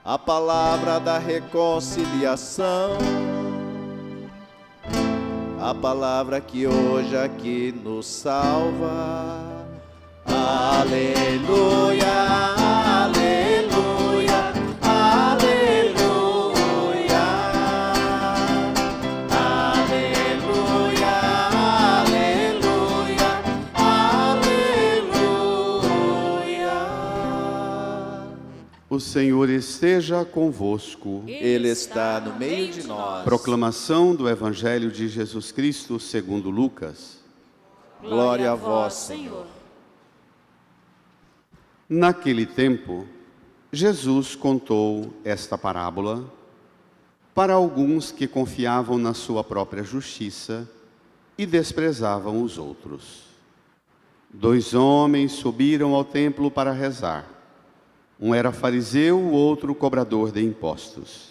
a palavra da reconciliação, a palavra que hoje aqui nos salva. Aleluia, aleluia, aleluia, aleluia, aleluia, aleluia. O Senhor esteja convosco. Ele está no meio de nós. Proclamação do Evangelho de Jesus Cristo segundo Lucas. Glória a vós, Senhor. Naquele tempo, Jesus contou esta parábola para alguns que confiavam na sua própria justiça e desprezavam os outros. 2 homens subiram ao templo para rezar. Um era fariseu, o outro cobrador de impostos.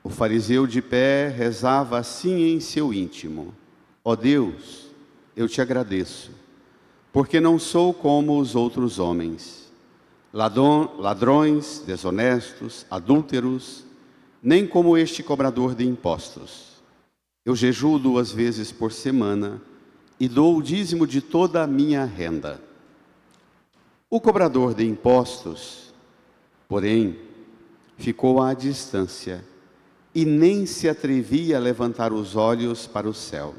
O fariseu de pé rezava assim em seu íntimo: ó Deus, eu te agradeço, porque não sou como os outros homens, ladrões, desonestos, adúlteros, nem como este cobrador de impostos. Eu jejuo 2 vezes por semana e dou o dízimo de toda a minha renda. O cobrador de impostos, porém, ficou à distância e nem se atrevia a levantar os olhos para o céu,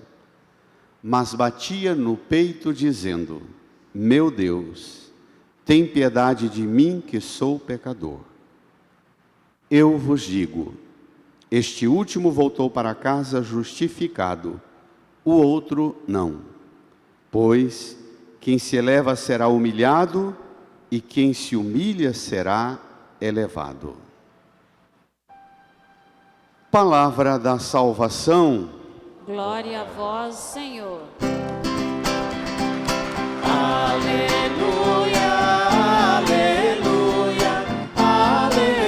mas batia no peito dizendo: meu Deus, tem piedade de mim que sou pecador. Eu vos digo, este último voltou para casa justificado, o outro não. Pois quem se eleva será humilhado, e quem se humilha será elevado. Palavra da salvação. Glória a vós, Senhor. Aleluia, aleluia, aleluia,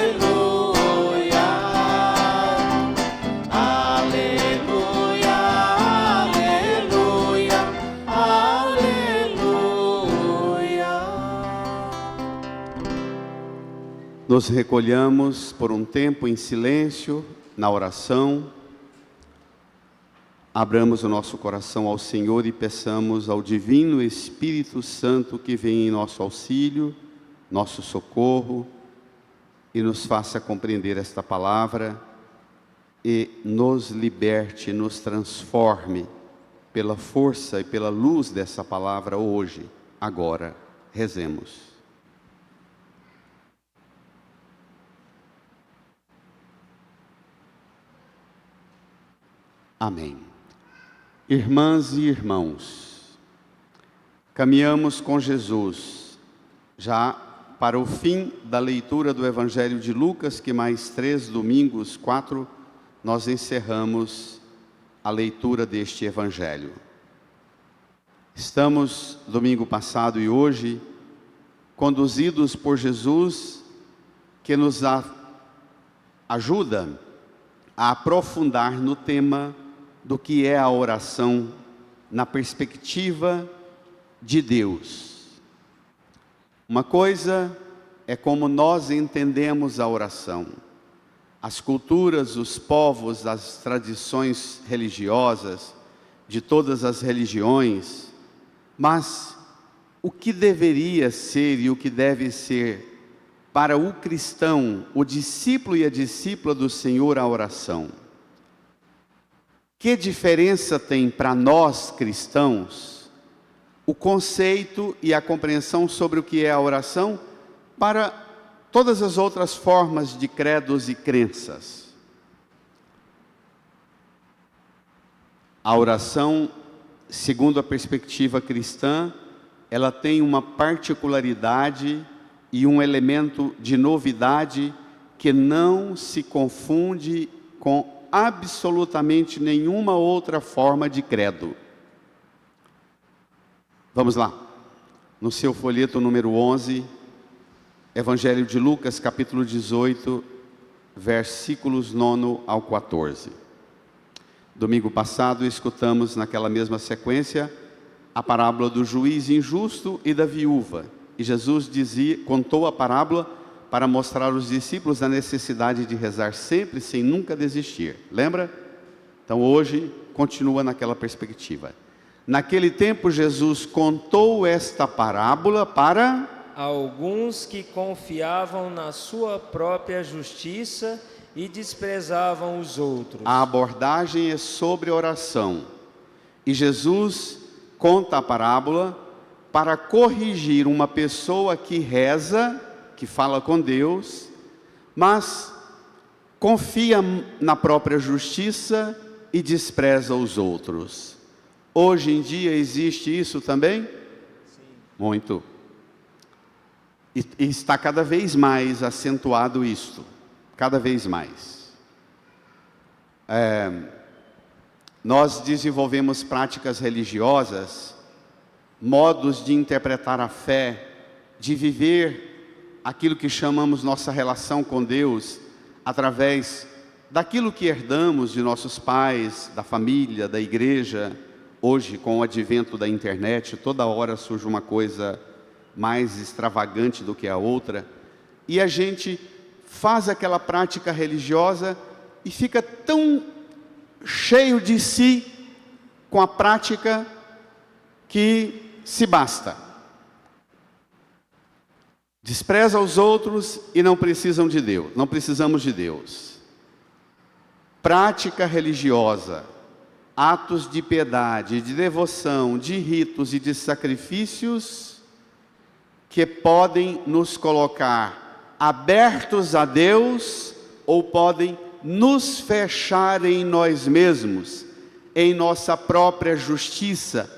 aleluia, aleluia, aleluia. Nos recolhamos por um tempo em silêncio, na oração. Abramos o nosso coração ao Senhor e peçamos ao Divino Espírito Santo que venha em nosso auxílio, nosso socorro, e nos faça compreender esta palavra e nos liberte, nos transforme pela força e pela luz dessa palavra hoje, agora. Rezemos. Amém. Irmãs e irmãos, caminhamos com Jesus já para o fim da leitura do Evangelho de Lucas, que mais 3 domingos, 4, nós encerramos a leitura deste Evangelho. Estamos, domingo passado e hoje, conduzidos por Jesus, que nos ajuda a aprofundar no tema do que é a oração na perspectiva de Deus. Uma coisa é como nós entendemos a oração. As culturas, os povos, as tradições religiosas, de todas as religiões, mas o que deveria ser e o que deve ser para o cristão, o discípulo e a discípula do Senhor, a oração? Que diferença tem para nós cristãos o conceito e a compreensão sobre o que é a oração para todas as outras formas de credos e crenças? A oração, segundo a perspectiva cristã, ela tem uma particularidade e um elemento de novidade que não se confunde com absolutamente nenhuma outra forma de credo. Vamos lá. No seu folheto número 11, Evangelho de Lucas, capítulo 18, versículos 9 ao 14. Domingo passado escutamos naquela mesma sequência a parábola do juiz injusto e da viúva. E Jesus contou a parábola para mostrar aos discípulos a necessidade de rezar sempre, sem nunca desistir. Lembra? Então hoje continua naquela perspectiva. Naquele tempo Jesus contou esta parábola para alguns que confiavam na sua própria justiça e desprezavam os outros. A abordagem é sobre oração. E Jesus conta a parábola para corrigir uma pessoa que reza, que fala com Deus, mas confia na própria justiça e despreza os outros. Hoje em dia existe isso também? Sim. Muito. E está cada vez mais acentuado isto. Cada vez mais. Nós desenvolvemos práticas religiosas, modos de interpretar a fé, de viver aquilo que chamamos nossa relação com Deus, através daquilo que herdamos de nossos pais, da família, da igreja. Hoje, com o advento da internet, toda hora surge uma coisa mais extravagante do que a outra, e a gente faz aquela prática religiosa e fica tão cheio de si com a prática que se basta. Despreza os outros e não precisam de Deus, não precisamos de Deus. Prática religiosa, atos de piedade, de devoção, de ritos e de sacrifícios que podem nos colocar abertos a Deus ou podem nos fechar em nós mesmos, em nossa própria justiça,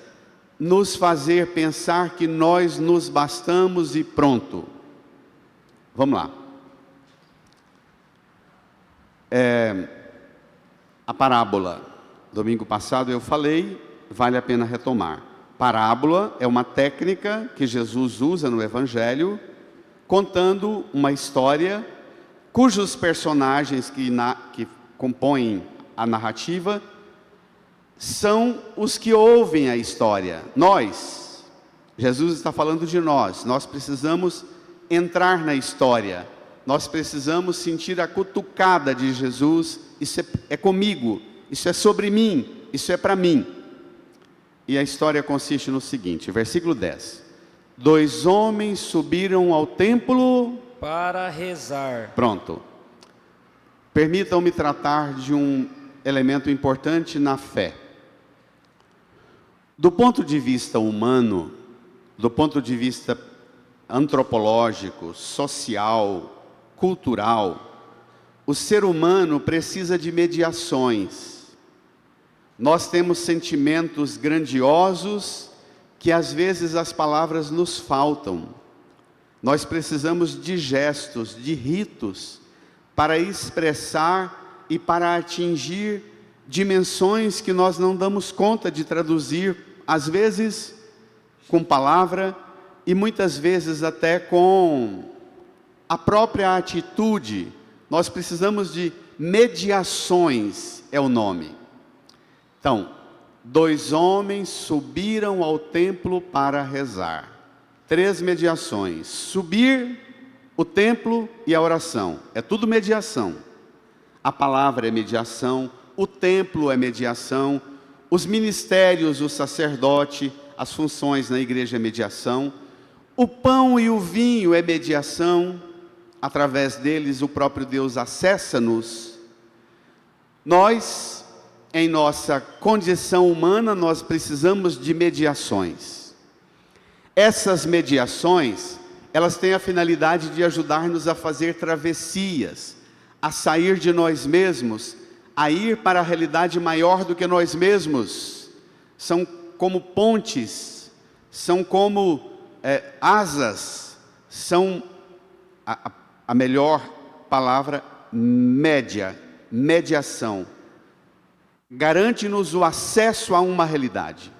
nos fazer pensar que nós nos bastamos e pronto. Vamos lá. A parábola, domingo passado eu falei, vale a pena retomar. Parábola é uma técnica que Jesus usa no Evangelho, contando uma história cujos personagens que compõem a narrativa são os que ouvem a história. Nós, Jesus está falando de nós precisamos entrar na história, nós precisamos sentir a cutucada de Jesus. Isso é comigo, isso é sobre mim, isso é para mim. E a história consiste no seguinte, versículo 10. 2 homens subiram ao templo para rezar. Pronto. Permitam-me tratar de um elemento importante na fé. Do ponto de vista humano, do ponto de vista antropológico, social, cultural, o ser humano precisa de mediações. Nós temos sentimentos grandiosos que às vezes as palavras nos faltam. Nós precisamos de gestos, de ritos, para expressar e para atingir dimensões que nós não damos conta de traduzir, às vezes com palavra e muitas vezes até com a própria atitude. Nós precisamos de mediações, é o nome. Então, 2 homens subiram ao templo para rezar. 3 mediações: subir, o templo e a oração. É tudo mediação. A palavra é mediação, o templo é mediação, os ministérios, o sacerdote, as funções na igreja é mediação, o pão e o vinho é mediação, através deles o próprio Deus acessa-nos. Nós, em nossa condição humana, nós precisamos de mediações. Essas mediações, elas têm a finalidade de ajudar-nos a fazer travessias, a sair de nós mesmos, a ir para a realidade maior do que nós mesmos. São como pontes, são como asas, são a melhor palavra, mediação. Garante-nos o acesso a uma realidade.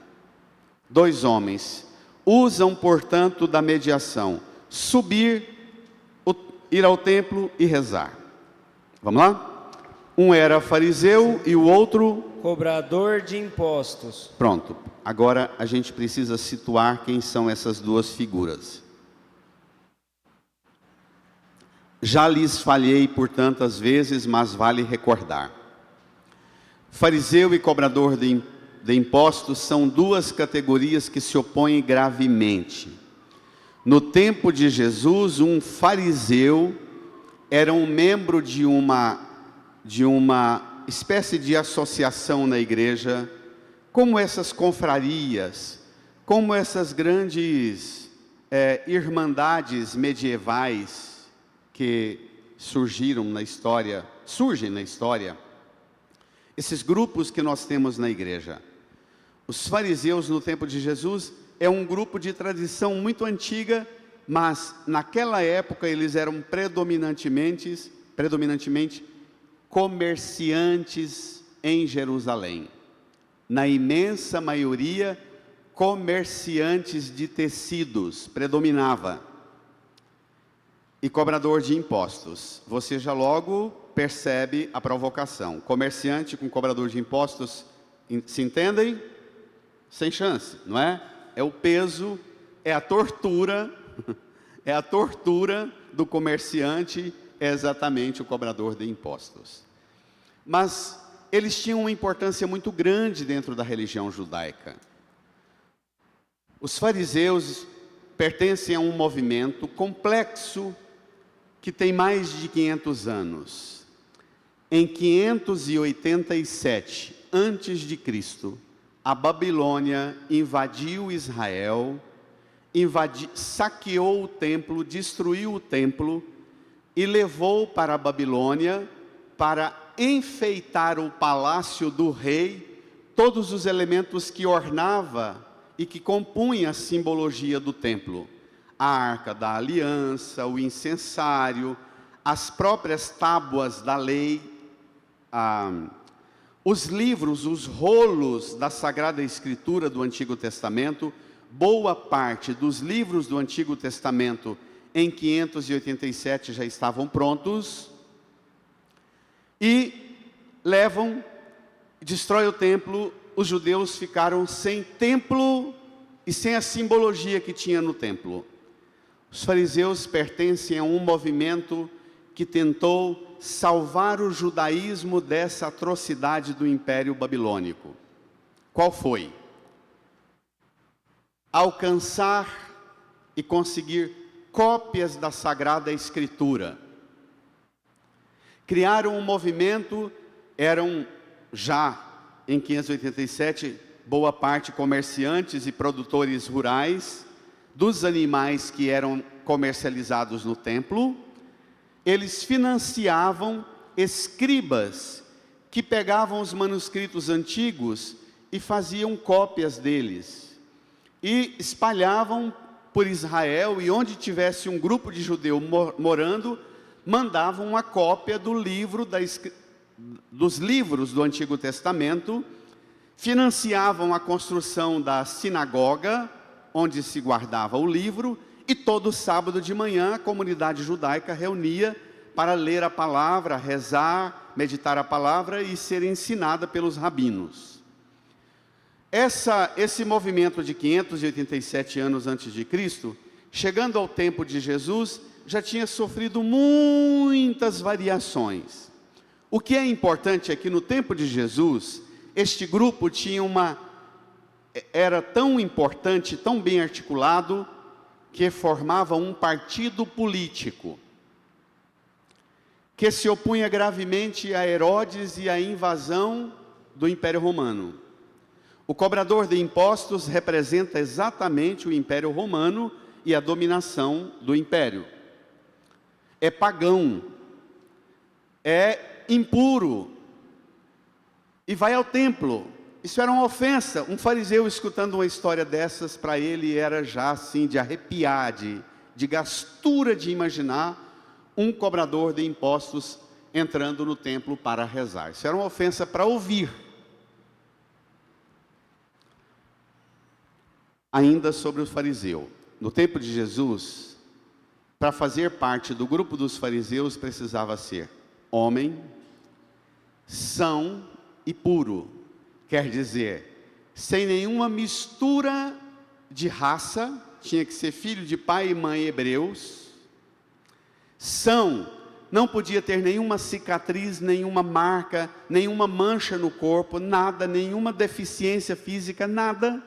2 homens usam, portanto, da mediação: subir, ir ao templo e rezar. Vamos lá? Um era fariseu e o outro cobrador de impostos. Pronto. Agora a gente precisa situar quem são essas 2 figuras. Já lhes falhei por tantas vezes, mas vale recordar. Fariseu e cobrador de impostos são duas categorias que se opõem gravemente. No tempo de Jesus, um fariseu era um membro de uma espécie de associação na igreja, como essas confrarias, como essas grandes irmandades medievais que surgem na história, esses grupos que nós temos na igreja. Os fariseus no tempo de Jesus é um grupo de tradição muito antiga, mas naquela época eles eram predominantemente comerciantes em Jerusalém. Na imensa maioria, comerciantes de tecidos, predominava. E cobrador de impostos. Você já logo percebe a provocação. Comerciante com cobrador de impostos, se entendem? Sem chance, não é? É o peso, é a tortura do comerciante, é exatamente o cobrador de impostos. Mas eles tinham uma importância muito grande dentro da religião judaica. Os fariseus pertencem a um movimento complexo que tem mais de 500 anos. Em 587 a.C., a Babilônia invadiu Israel, saqueou o templo, destruiu o templo e levou para a Babilônia para enfeitar o palácio do rei, todos os elementos que ornava e que compunha a simbologia do templo. A arca da aliança, o incensário, as próprias tábuas da lei, os livros, os rolos da Sagrada Escritura do Antigo Testamento. Boa parte dos livros do Antigo Testamento em 587 já estavam prontos, e destrói o templo. Os judeus ficaram sem templo e sem a simbologia que tinha no templo. Os fariseus pertencem a um movimento que tentou salvar o judaísmo dessa atrocidade do Império Babilônico. Qual foi? Alcançar e conseguir cópias da Sagrada Escritura. Criaram um movimento, eram já em 587, boa parte comerciantes e produtores rurais, dos animais que eram comercializados no templo. Eles financiavam escribas que pegavam os manuscritos antigos e faziam cópias deles, e espalhavam por Israel, e onde tivesse um grupo de judeu morando, mandavam uma cópia dos livros do Antigo Testamento, financiavam a construção da sinagoga, onde se guardava o livro, e todo sábado de manhã a comunidade judaica reunia para ler a palavra, rezar, meditar a palavra e ser ensinada pelos rabinos. Esse movimento de 587 anos antes de Cristo, chegando ao tempo de Jesus, já tinha sofrido muitas variações. O que é importante é que no tempo de Jesus, este grupo era tão importante, tão bem articulado, que formava um partido político, que se opunha gravemente a Herodes e à invasão do Império Romano. O cobrador de impostos representa exatamente o Império Romano e a dominação do Império. É pagão, é impuro, e vai ao templo. Isso era uma ofensa. Um fariseu escutando uma história dessas, para ele era já assim de arrepiar, de gastura de imaginar um cobrador de impostos entrando no templo para rezar. Isso era uma ofensa para ouvir. Ainda sobre o fariseu. No tempo de Jesus, para fazer parte do grupo dos fariseus, precisava ser homem, são e puro. Quer dizer, sem nenhuma mistura de raça, tinha que ser filho de pai e mãe hebreus, Não podia ter nenhuma cicatriz, nenhuma marca, nenhuma mancha no corpo, nada, nenhuma deficiência física, nada.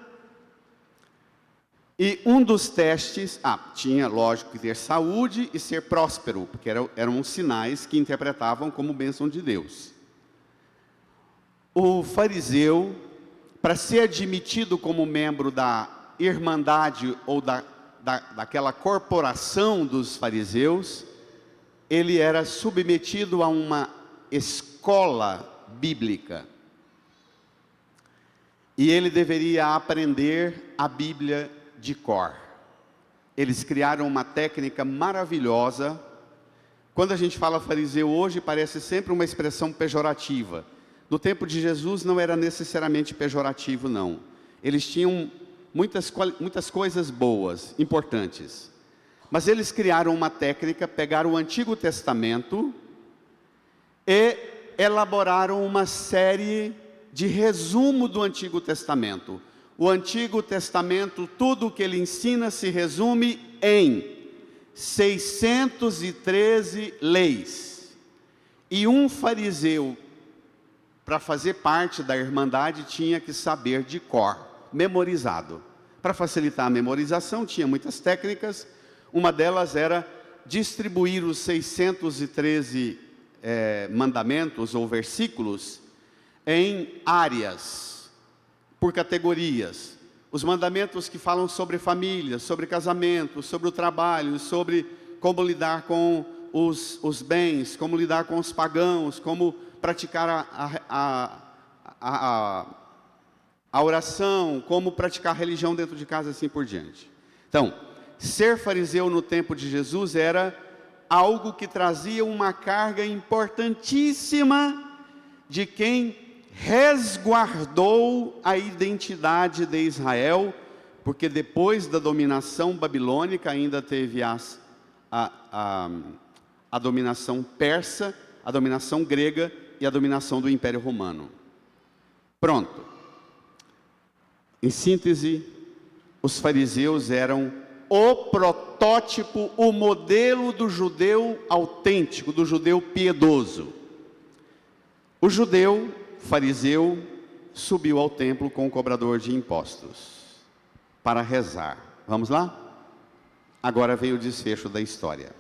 E um dos testes, tinha, lógico, que ter saúde e ser próspero, porque eram sinais que interpretavam como bênção de Deus. O fariseu, para ser admitido como membro da irmandade ou daquela corporação dos fariseus, ele era submetido a uma escola bíblica. E ele deveria aprender a Bíblia de cor. Eles criaram uma técnica maravilhosa. Quando a gente fala fariseu hoje, parece sempre uma expressão pejorativa. No tempo de Jesus não era necessariamente pejorativo, não. Eles tinham muitas coisas boas, importantes. Mas eles criaram uma técnica, pegaram o Antigo Testamento e elaboraram uma série de resumo do Antigo Testamento. O Antigo Testamento, tudo o que ele ensina se resume em 613 leis. E um fariseu, para fazer parte da irmandade, tinha que saber de cor, memorizado. Para facilitar a memorização, tinha muitas técnicas. Uma delas era distribuir os 613 mandamentos ou versículos em áreas, por categorias. Os mandamentos que falam sobre família, sobre casamento, sobre o trabalho, sobre como lidar com os bens, como lidar com os pagãos, como praticar a oração, como praticar a religião dentro de casa, assim por diante. Então, ser fariseu no tempo de Jesus era algo que trazia uma carga importantíssima de quem resguardou a identidade de Israel, porque depois da dominação babilônica ainda teve a dominação persa, a dominação grega e a dominação do Império Romano. Pronto. Em síntese, os fariseus eram o protótipo, o modelo do judeu autêntico, do judeu piedoso. O judeu fariseu subiu ao templo com o cobrador de impostos para rezar. Vamos lá? Agora vem o desfecho da história.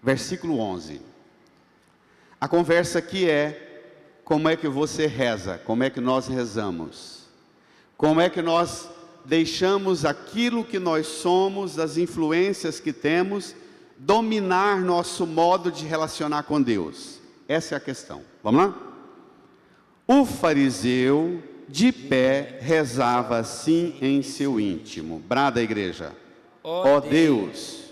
Versículo 11. A conversa aqui é: como é que você reza? Como é que nós rezamos? Como é que nós deixamos aquilo que nós somos, as influências que temos, dominar nosso modo de relacionar com Deus? Essa é a questão. Vamos lá? O fariseu, de pé, rezava assim em seu íntimo. Brada a igreja: ó Deus,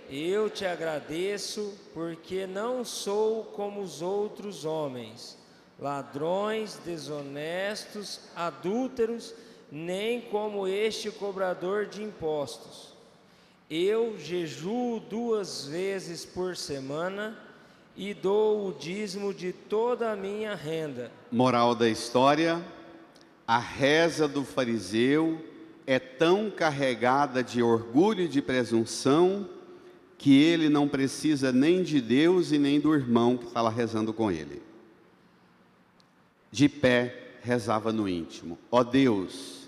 eu te agradeço porque não sou como os outros homens, ladrões, desonestos, adúlteros, nem como este cobrador de impostos. Eu jejuo 2 vezes por semana e dou o dízimo de toda a minha renda. Moral da história: a reza do fariseu é tão carregada de orgulho e de presunção que ele não precisa nem de Deus e nem do irmão que está lá rezando com ele. De pé, rezava no íntimo: ó Deus,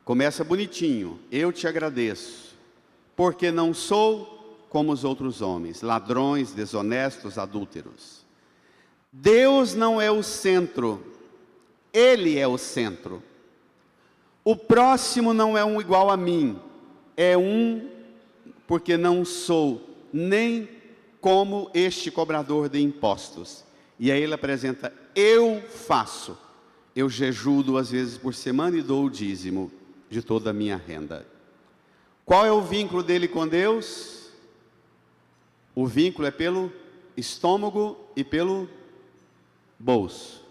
começa bonitinho, eu te agradeço, porque não sou como os outros homens, ladrões, desonestos, adúlteros. Deus não é o centro, Ele é o centro. O próximo não é um igual a mim, é um porque não sou nem como este cobrador de impostos. E aí ele apresenta: eu faço, eu jejuo 2 vezes por semana e dou o dízimo de toda a minha renda. Qual é o vínculo dele com Deus? O vínculo é pelo estômago e pelo bolso.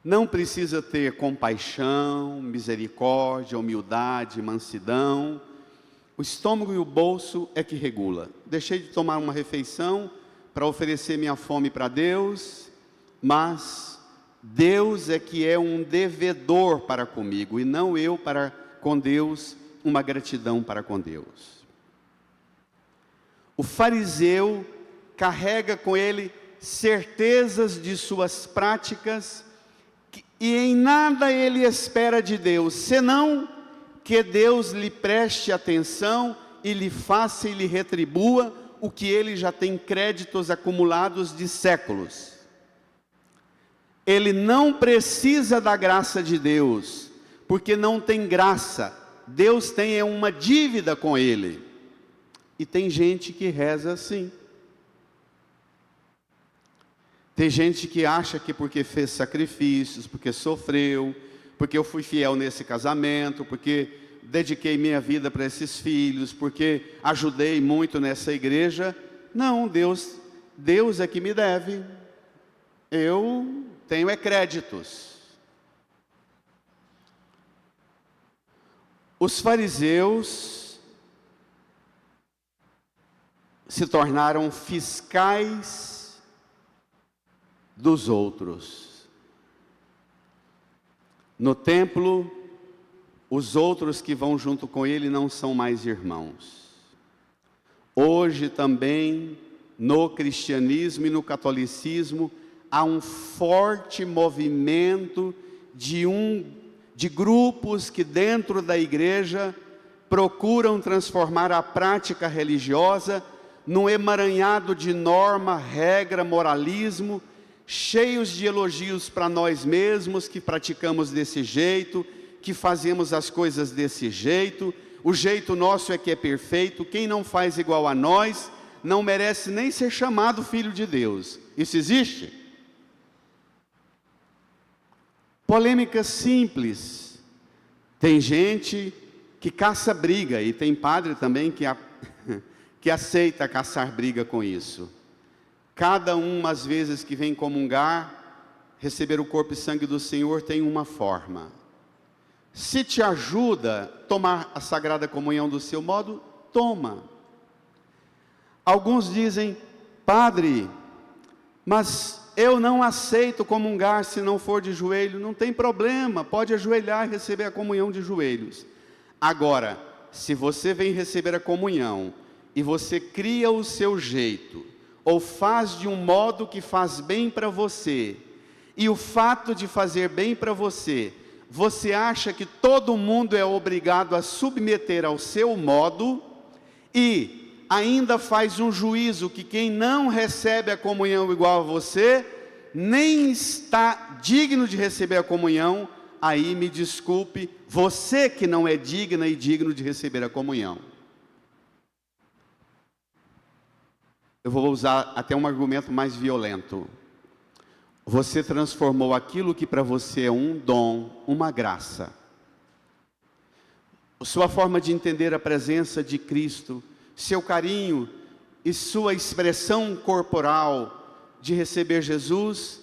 Não precisa ter compaixão, misericórdia, humildade, mansidão. O estômago e o bolso é que regula. Deixei de tomar uma refeição para oferecer minha fome para Deus, mas Deus é que é um devedor para comigo, e não eu para com Deus, uma gratidão para com Deus. O fariseu carrega com ele certezas de suas práticas e em nada ele espera de Deus, senão que Deus lhe preste atenção e lhe faça e lhe retribua o que ele já tem créditos acumulados de séculos. Ele não precisa da graça de Deus, porque não tem graça. Deus tem uma dívida com ele. E tem gente que reza assim. Tem gente que acha que porque fez sacrifícios, porque sofreu, porque eu fui fiel nesse casamento, porque dediquei minha vida para esses filhos, porque ajudei muito nessa igreja. Não, Deus é que me deve. Eu tenho créditos. Os fariseus se tornaram fiscais dos outros. No templo, os outros que vão junto com ele não são mais irmãos. Hoje também, no cristianismo e no catolicismo, há um forte movimento de grupos que dentro da igreja procuram transformar a prática religiosa num emaranhado de norma, regra, moralismo, cheios de elogios para nós mesmos, que praticamos desse jeito, que fazemos as coisas desse jeito, o jeito nosso é que é perfeito, quem não faz igual a nós, não merece nem ser chamado filho de Deus. Isso existe? Polêmica simples. Tem gente que caça briga, e tem padre também que aceita caçar briga com isso. Cada um, às vezes, que vem comungar, receber o corpo e sangue do Senhor, tem uma forma. Se te ajuda a tomar a Sagrada Comunhão do seu modo, toma. Alguns dizem: padre, mas eu não aceito comungar se não for de joelho. Não tem problema, pode ajoelhar e receber a comunhão de joelhos. Agora, se você vem receber a comunhão e você cria o seu jeito, ou faz de um modo que faz bem para você, e o fato de fazer bem para você, você acha que todo mundo é obrigado a submeter ao seu modo, e ainda faz um juízo que quem não recebe a comunhão igual a você, nem está digno de receber a comunhão, aí me desculpe, você que não é digna e digno de receber a comunhão. Eu vou usar até um argumento mais violento. Você transformou aquilo que para você é um dom, uma graça. Sua forma de entender a presença de Cristo, seu carinho e sua expressão corporal de receber Jesus,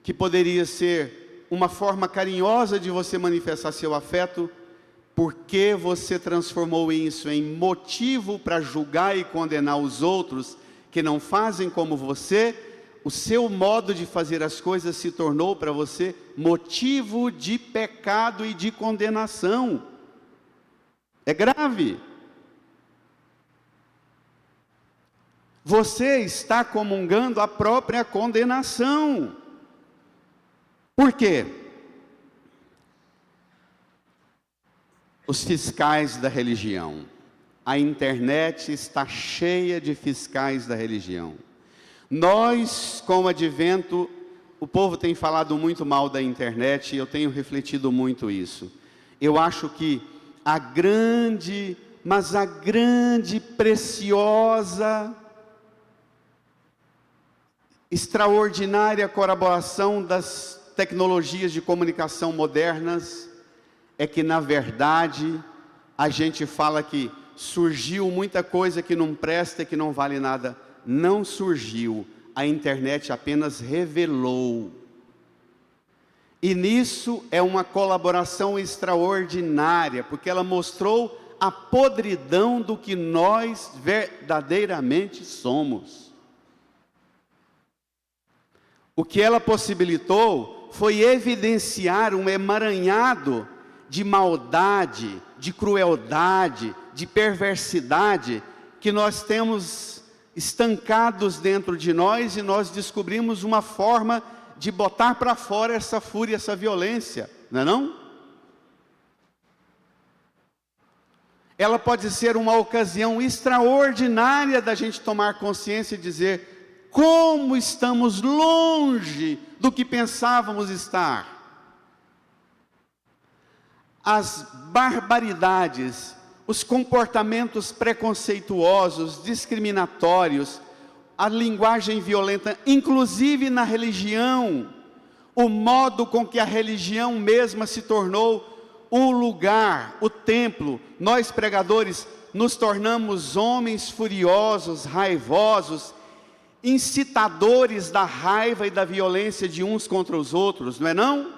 que poderia ser uma forma carinhosa de você manifestar seu afeto, porque você transformou isso em motivo para julgar e condenar os outros que não fazem como você, o seu modo de fazer as coisas se tornou para você motivo de pecado e de condenação. É grave. Você está comungando a própria condenação. Por quê? Os fiscais da religião. A internet está cheia de fiscais da religião. Nós, com o advento, o povo tem falado muito mal da internet e eu tenho refletido muito isso. Eu acho que a grande, preciosa, extraordinária colaboração das tecnologias de comunicação modernas é que, na verdade, a gente fala que surgiu muita coisa que não presta, que não vale nada. Não surgiu, a internet apenas revelou. E nisso é uma colaboração extraordinária, porque ela mostrou a podridão do que nós verdadeiramente somos. O que ela possibilitou foi evidenciar um emaranhado de maldade, de crueldade, de perversidade que nós temos estancados dentro de nós, e nós descobrimos uma forma de botar para fora essa fúria, essa violência, não é não? Ela pode ser uma ocasião extraordinária da gente tomar consciência e dizer: como estamos longe do que pensávamos estar. As barbaridades, os comportamentos preconceituosos, discriminatórios, a linguagem violenta, inclusive na religião, o modo com que a religião mesma se tornou o lugar, o templo. Nós pregadores nos tornamos homens furiosos, raivosos, incitadores da raiva e da violência de uns contra os outros, não é não?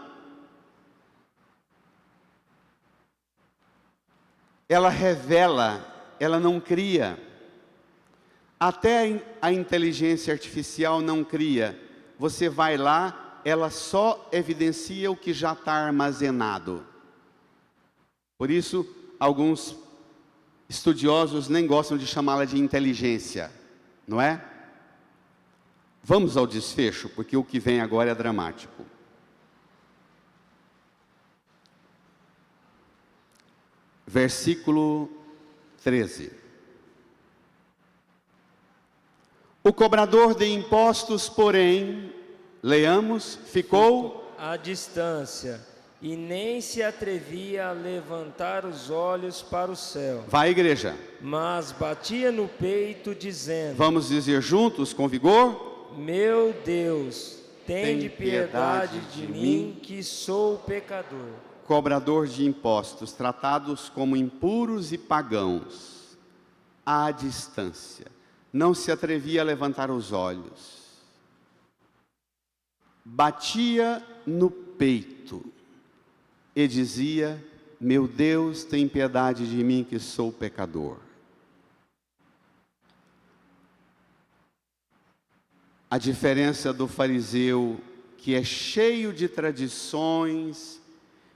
Ela revela, ela não cria. Até a inteligência artificial não cria. Você vai lá, ela só evidencia o que já está armazenado. Por isso, alguns estudiosos nem gostam de chamá-la de inteligência, não é? Vamos ao desfecho, porque o que vem agora é dramático. Versículo 13. O cobrador de impostos, porém, leamos, ficou à distância, e nem se atrevia a levantar os olhos para o céu. Vai, igreja. Mas batia no peito, dizendo: Vamos dizer juntos, com vigor: meu Deus, tende piedade de mim, que sou pecador. Cobrador de impostos, tratados como impuros e pagãos, à distância, não se atrevia a levantar os olhos, batia no peito e dizia: meu Deus, tem piedade de mim, que sou pecador. A diferença do fariseu, que é cheio de tradições,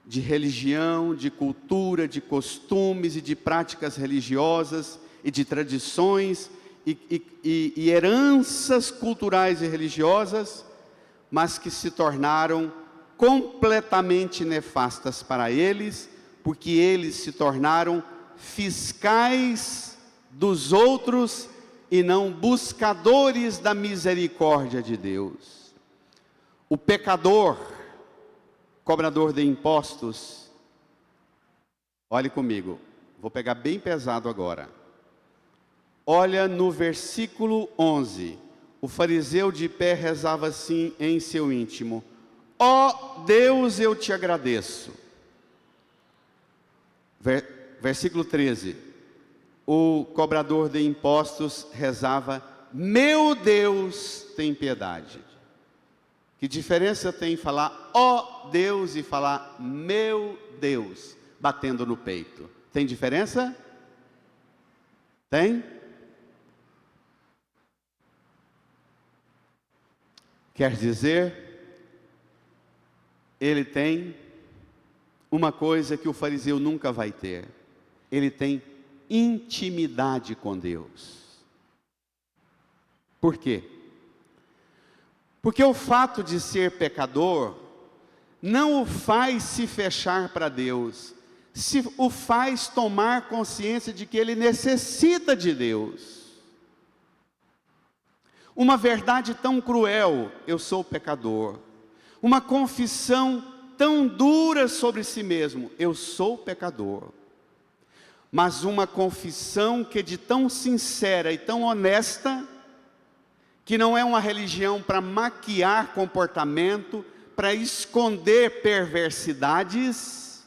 de religião, de cultura, de costumes e de práticas religiosas e de tradições e heranças culturais e religiosas, mas que se tornaram completamente nefastas para eles, porque eles se tornaram fiscais dos outros e não buscadores da misericórdia de Deus. O pecador, cobrador de impostos, olhe comigo, vou pegar bem pesado agora. Olha no versículo 11, o fariseu de pé rezava assim em seu íntimo: ó Deus, eu te agradeço. Versículo 13, o cobrador de impostos rezava: meu Deus, tem piedade. Que diferença tem falar ó Deus e falar meu Deus, batendo no peito? Tem diferença? Tem? Quer dizer, ele tem uma coisa que o fariseu nunca vai ter. Ele tem intimidade com Deus. Por quê? Porque o fato de ser pecador não o faz se fechar para Deus, o faz tomar consciência de que ele necessita de Deus. Uma verdade tão cruel: eu sou pecador. Uma confissão tão dura sobre si mesmo: eu sou pecador. Mas uma confissão que é de tão sincera e tão honesta, que não é uma religião para maquiar comportamento, para esconder perversidades,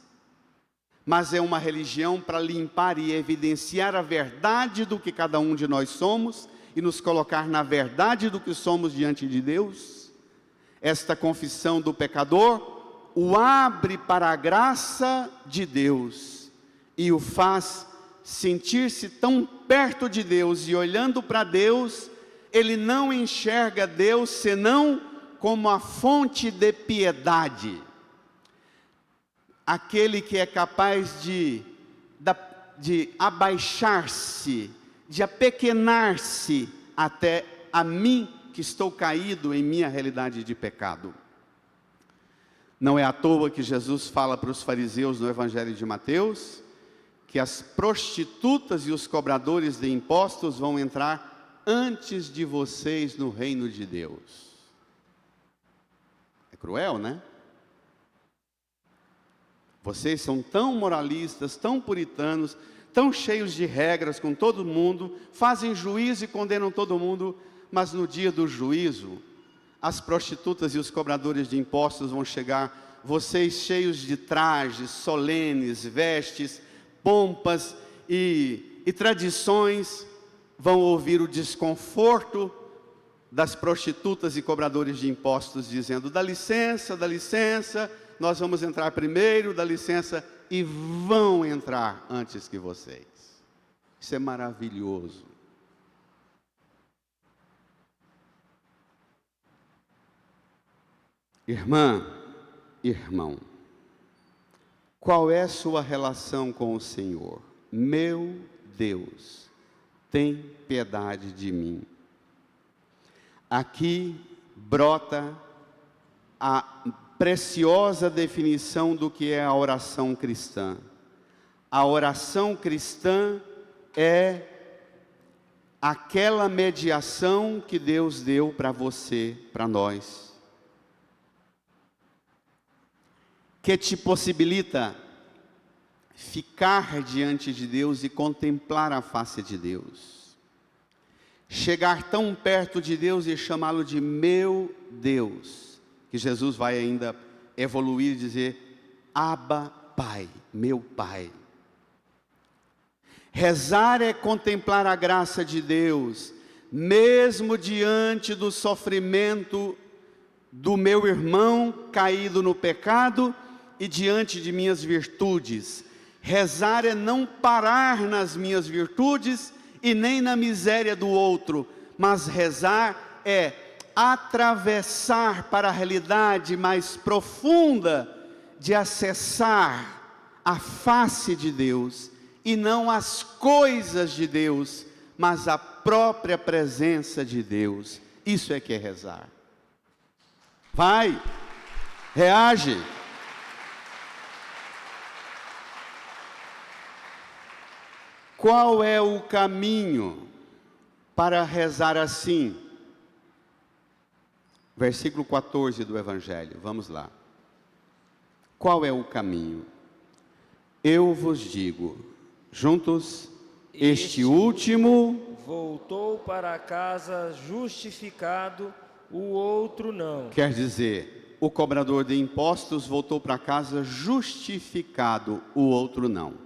mas é uma religião para limpar e evidenciar a verdade do que cada um de nós somos e nos colocar na verdade do que somos diante de Deus. Esta confissão do pecador o abre para a graça de Deus e o faz sentir-se tão perto de Deus, e olhando para Deus, ele não enxerga Deus senão como a fonte de piedade, aquele que é capaz de abaixar-se, de apequenar-se até a mim que estou caído em minha realidade de pecado. Não é à toa que Jesus fala para os fariseus no Evangelho de Mateus que as prostitutas e os cobradores de impostos vão entrar antes de vocês no reino de Deus. É cruel, né? Vocês são tão moralistas, tão puritanos, tão cheios de regras com todo mundo, fazem juízo e condenam todo mundo, mas no dia do juízo, as prostitutas e os cobradores de impostos vão chegar, vocês cheios de trajes solenes, vestes, pompas e tradições, vão ouvir o desconforto das prostitutas e cobradores de impostos dizendo: dá licença, nós vamos entrar primeiro, dá licença, e vão entrar antes que vocês. Isso é maravilhoso. Irmã, irmão, qual é sua relação com o Senhor? Meu Deus, tem piedade de mim. Aqui brota a preciosa definição do que é a oração cristã. A oração cristã é aquela mediação que Deus deu para você, para nós, que te possibilita ficar diante de Deus e contemplar a face de Deus, chegar tão perto de Deus e chamá-lo de meu Deus, que Jesus vai ainda evoluir e dizer: Abba, Pai, meu Pai. Rezar é contemplar a graça de Deus, mesmo diante do sofrimento do meu irmão caído no pecado e diante de minhas virtudes. Rezar é não parar nas minhas virtudes e nem na miséria do outro, mas rezar é atravessar para a realidade mais profunda de acessar a face de Deus, e não as coisas de Deus, mas a própria presença de Deus. Isso é que é rezar. Vai, reage. Qual é o caminho para rezar assim? Versículo 14 do Evangelho, vamos lá. Qual é o caminho? Eu vos digo, juntos, este último voltou para casa justificado, o outro não. Quer dizer, o cobrador de impostos voltou para casa justificado, o outro não.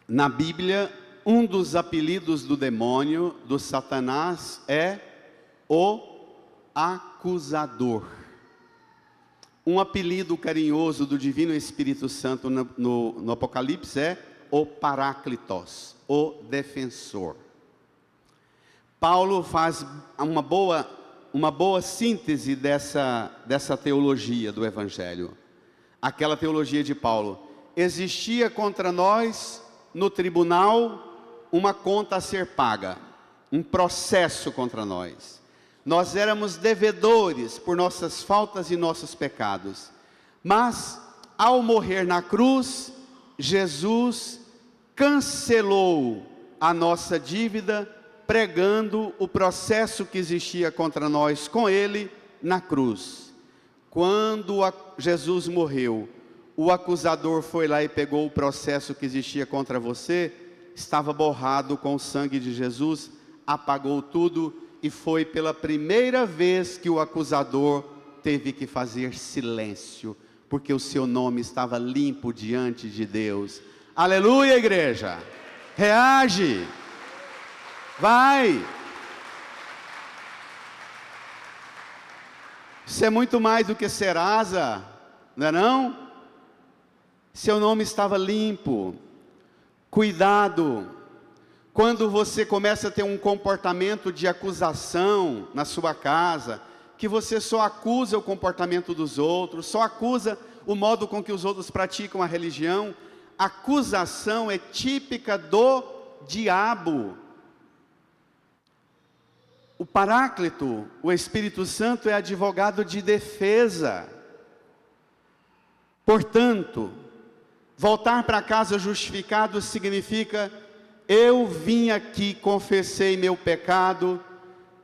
Na Bíblia, um dos apelidos do demônio, do Satanás, é o acusador. Um apelido carinhoso do Divino Espírito Santo no Apocalipse é o Paráclitos, o defensor. Paulo faz uma boa síntese dessa teologia do Evangelho. Aquela teologia de Paulo: existia contra nós no tribunal uma conta a ser paga, um processo contra nós. Nós éramos devedores por nossas faltas e nossos pecados, mas ao morrer na cruz, Jesus cancelou a nossa dívida, pregando o processo que existia contra nós com ele na cruz. Quando Jesus morreu, o acusador foi lá e pegou o processo que existia contra você, estava borrado com o sangue de Jesus, apagou tudo, e foi pela primeira vez que o acusador teve que fazer silêncio, porque o seu nome estava limpo diante de Deus. Aleluia, igreja! Reage! Vai! Isso é muito mais do que Serasa, não é não? Seu nome estava limpo. Cuidado, quando você começa a ter um comportamento de acusação na sua casa, que você só acusa o comportamento dos outros, só acusa o modo com que os outros praticam a religião. Acusação é típica do diabo. O Paráclito, o Espírito Santo, é advogado de defesa. Portanto, voltar para casa justificado significa: eu vim aqui, confessei meu pecado,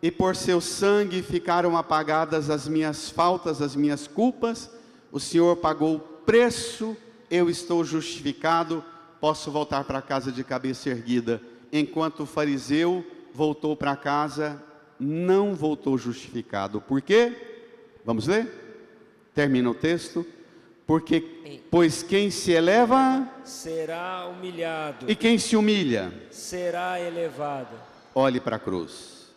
e por seu sangue ficaram apagadas as minhas faltas, as minhas culpas. O Senhor pagou o preço, eu estou justificado, posso voltar para casa de cabeça erguida. Enquanto o fariseu voltou para casa, não voltou justificado. Por quê? Vamos ler? Termina o texto. Pois quem se eleva será humilhado, e quem se humilha será elevado. Olhe para a cruz.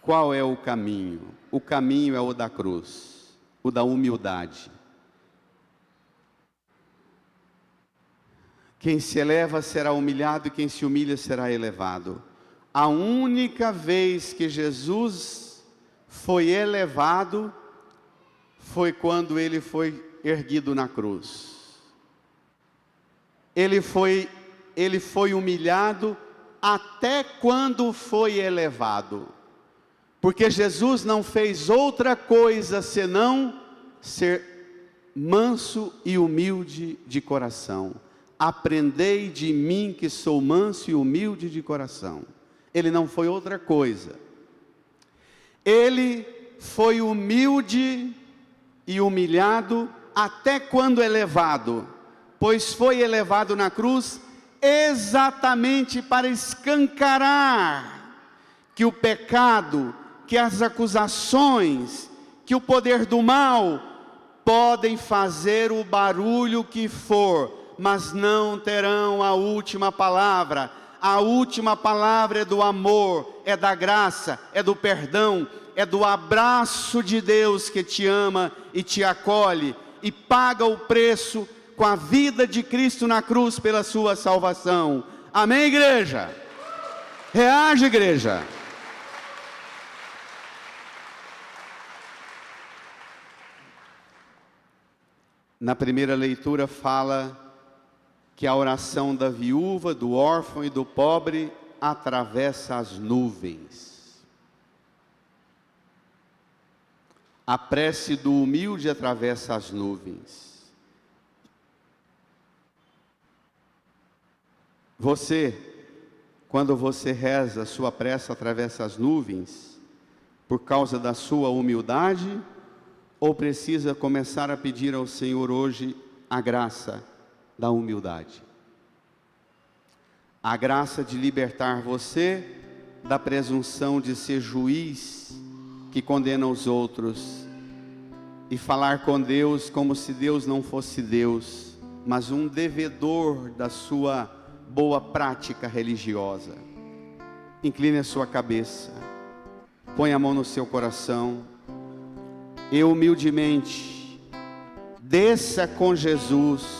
Qual é o caminho? O caminho é o da cruz, o da humildade. Quem se eleva será humilhado e quem se humilha será elevado. A única vez que Jesus foi elevado foi quando ele foi erguido na cruz. Ele foi humilhado até quando foi elevado. Porque Jesus não fez outra coisa senão ser manso e humilde de coração. Aprendei de mim que sou manso e humilde de coração. Ele não foi outra coisa. Ele foi humilde e humilhado até quando elevado, pois foi elevado na cruz exatamente para escancarar que o pecado, que as acusações, que o poder do mal podem fazer o barulho que for, mas não terão a última palavra. A última palavra é do amor, é da graça, é do perdão, é do abraço de Deus que te ama e te acolhe e paga o preço com a vida de Cristo na cruz pela sua salvação. Amém, igreja? Reage, igreja. Na primeira leitura fala que a oração da viúva, do órfão e do pobre atravessa as nuvens. A prece do humilde atravessa as nuvens. Você, quando você reza, sua prece atravessa as nuvens por causa da sua humildade, ou precisa começar a pedir ao Senhor hoje a graça da humildade? A graça de libertar você da presunção de ser juiz que condena os outros e falar com Deus como se Deus não fosse Deus, mas um devedor da sua boa prática religiosa. Incline a sua cabeça, põe a mão no seu coração e humildemente desça com Jesus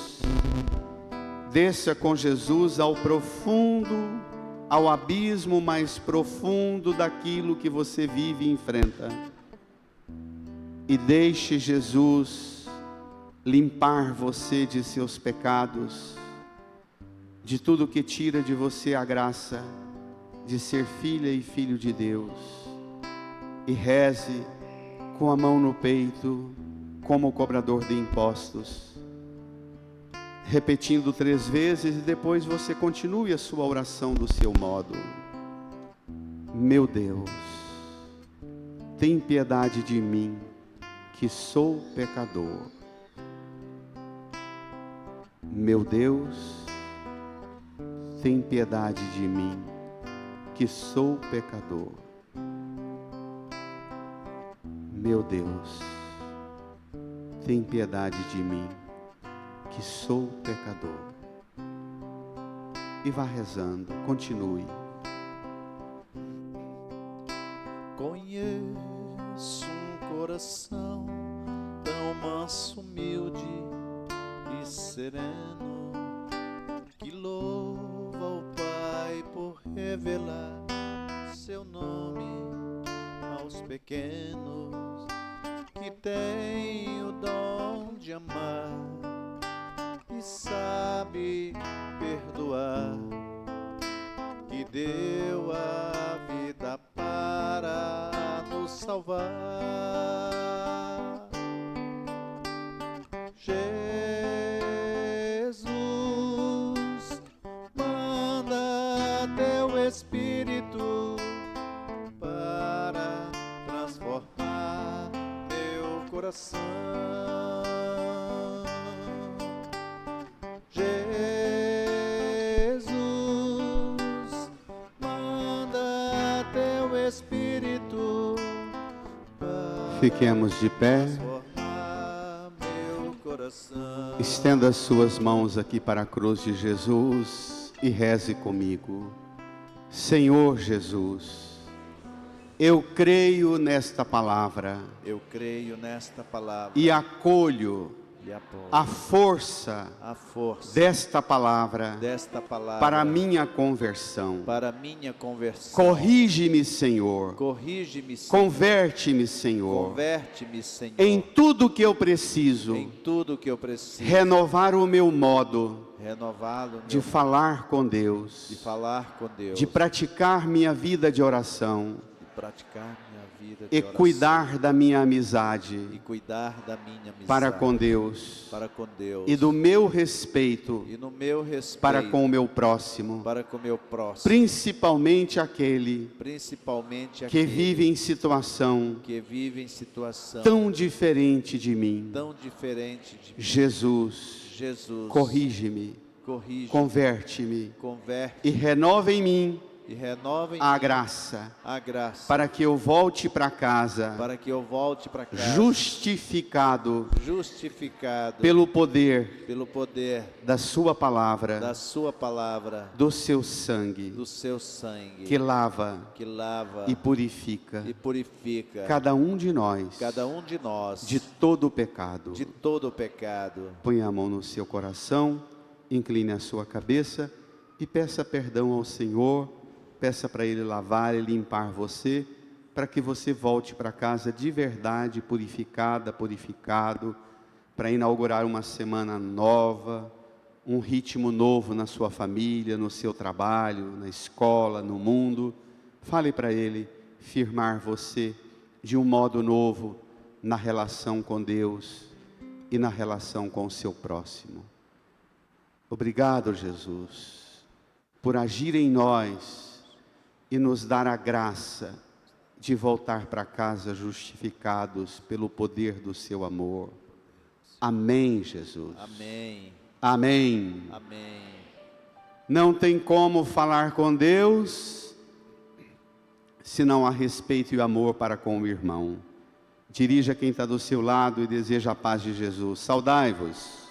ao profundo, ao abismo mais profundo daquilo que você vive e enfrenta. E deixe Jesus limpar você de seus pecados, de tudo que tira de você a graça de ser filha e filho de Deus. E reze com a mão no peito, como o cobrador de impostos, repetindo 3 vezes, e depois você continue a sua oração do seu modo. Meu Deus, tem piedade de mim, que sou pecador. Meu Deus, tem piedade de mim, que sou pecador. Meu Deus, tem piedade de mim, que sou pecador. E vá rezando, continue. Conheço um coração tão manso, humilde e sereno, que louva o Pai por revelar seu nome aos pequenos, que tem o dom de amar e sabe perdoar, que deu a vida salvar. Jesus, manda teu Espírito para transformar meu coração. Jesus, manda teu Espírito para Fiquemos de pé. transformar meu coração. Estenda as suas mãos aqui para a cruz de Jesus e reze comigo. Senhor Jesus, eu creio nesta palavra Eu creio nesta palavra e acolho e apoio a força a força desta palavra desta palavra para a minha conversão. para minha conversão. Corrige-me, Senhor. Corrige-me, Senhor. Converte-me, Senhor, Converte-me, Senhor, em tudo que eu preciso. em tudo que eu preciso. Renovar o meu modo Renová-lo de falar com Deus, de falar com Deus, de praticar minha vida de oração de praticar minha vida e de oração, cuidar da minha e amizade cuidar da minha amizade para com Deus para com Deus e do meu respeito e no meu respeito para com o meu próximo, para com o meu próximo, principalmente aquele principalmente que aquele vive em situação que vive em situação tão diferente de mim. tão diferente de mim. Jesus, Jesus, corrige-me, corrige, converte-me converte e renova em mim e renova em a mim graça a graça para que eu volte para casa para que eu volte para casa justificado justificado pelo poder pelo poder da sua palavra, da sua palavra, do seu sangue do seu sangue que lava que lava e purifica e purifica cada um de nós de todo o pecado. de todo o pecado. Põe a mão no seu coração, incline a sua cabeça e peça perdão ao Senhor. Peça para Ele lavar e limpar você, para que você volte para casa de verdade, purificado, para inaugurar uma semana nova, um ritmo novo na sua família, no seu trabalho, na escola, no mundo. Fale para Ele firmar você de um modo novo na relação com Deus e na relação com o seu próximo. Obrigado, Jesus, por agir em nós e nos dar a graça de voltar para casa justificados pelo poder do seu amor. Amém, Jesus. Amém. Amém. Amém. Não tem como falar com Deus se não há respeito e amor para com o irmão. Dirija quem está do seu lado e deseja a paz de Jesus. Saudai-vos.